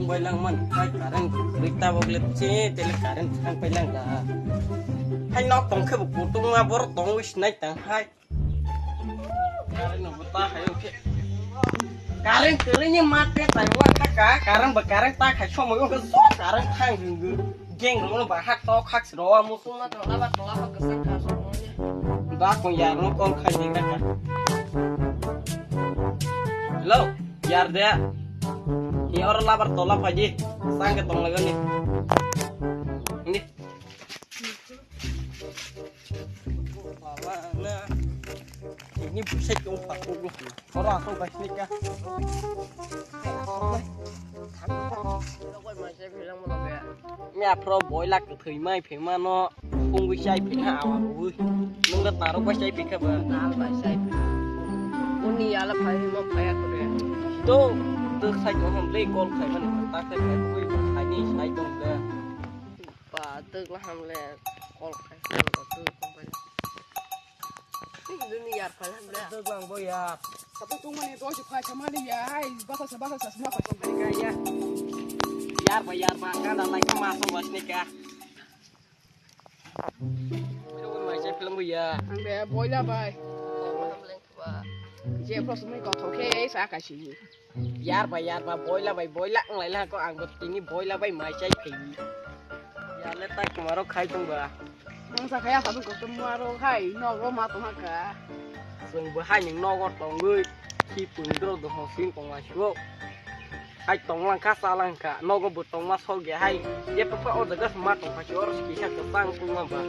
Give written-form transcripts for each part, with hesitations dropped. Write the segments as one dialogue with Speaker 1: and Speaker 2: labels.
Speaker 1: tung bay lang man hai karang rita boglet che tele karang thang bay lang da hai nok tong khe bu tung ma bor tong wis nai tang hai karang no bata hai oke karang kele mate tai wa ka karang ba karang ta khai so mo ko so karang thang gu geng lo ba hak to khak ro mu sung na to la ba ka sang ka so mo ne ba ko ya no kon khai ni ka hello yar de ini orang lapar tolak aja sang ketong lagi nih ini ini buset dong paku orang asal bahas nikah mẹ pro boy lạc từ thời mai phải mà nó không có sai phải hảo à vui nó ngất nào có sai phải không à nào phải sai uni ala phải mà phải à cái đó từ sai của हम lấy con sai mình ta sai phải vui sai ní sai trong đó và từ là हम ले con sai từ không phải ini dunia phải हम ले từ bang boy ya satu tu mana tu asyik macam mana ya hai bahasa semua macam mereka ya bayar makan dan lagi masuk bos nikah. Itu macam film ya. Ambil boy lah bay. Jadi plus ini kau toke saya kasih. Bayar boy lah ngelai lah kau anggap ini boy lah bay macam kayak. Ya letak kemarin kai tuh bah. Masa kaya satu kemarin kai, nongol matu maka. Sungguh hanya nongol tonggui. Kipun terus tuh hosin pengasih. Hai tong lang kasa lang ka no go butong mas ho ge hai ye pa o daga smart tong pa chor ski sha ka tang tung ma ba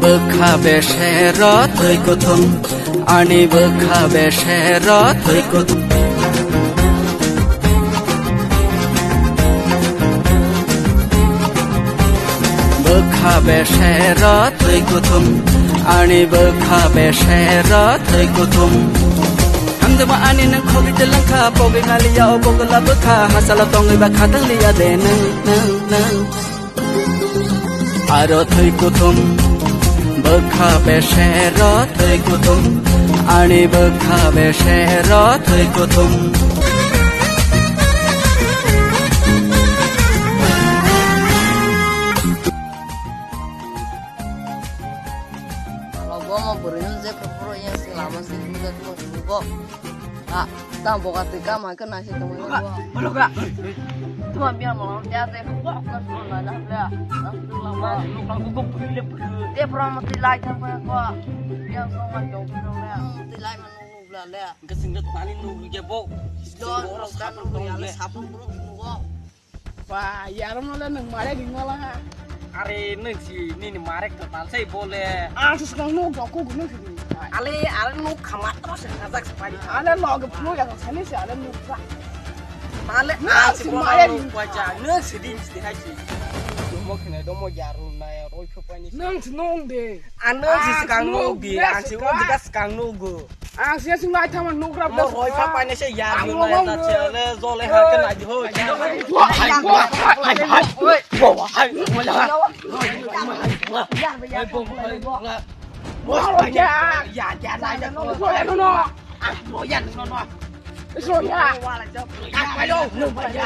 Speaker 2: Bekhabe sherat kotum ani bekhabe sherat kotum bekhabe sherat kotum ani bekhabe sherat kotum Hamdama ani nang khogi telangkha poge ngaliya obogla bekha hasala tongi ba khatang liya de nang aro thoi kotum Bekhabe sherat kotum ani bekhabe sherat kotum
Speaker 3: Kalau gua mau berenang saya perlu yang selama sih juga tuh gua ah tak buka tiga makan nasi temen gua
Speaker 1: belum kak
Speaker 3: cuma biar mau dia teh gua kan sudah dah dia lama
Speaker 1: lu kan gua pilih
Speaker 3: dia pernah mati lagi apa gua dia sama jauh dong ya mati lagi menunggu belah dia
Speaker 1: ke singkat tani nu ge bo
Speaker 3: don sabun tuh ya sabun buruk gua
Speaker 4: wah ya ram lah nang mare di ngolah
Speaker 1: are nang si ni marek ke tal sai boleh
Speaker 4: sus kang nu gak ku gunung sini
Speaker 1: ale nu khamat terus ngajak sepadi
Speaker 4: ale log flu ya sini sih ale nu pra
Speaker 1: ale
Speaker 4: si mare di
Speaker 1: wajah nang sedih haji mau kena domo jaru na ya roi khopani
Speaker 4: nang senong deh
Speaker 1: anang si sekang nugi ang si o juga sekang nugu
Speaker 4: sia sing lai taman nu grab
Speaker 1: mo roi khopani se jaru na ta chele zole ha ke na ho Hãy subscribe cho kênh Ghiền Mì Gõ để không bỏ lỡ những video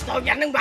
Speaker 1: hấp dẫn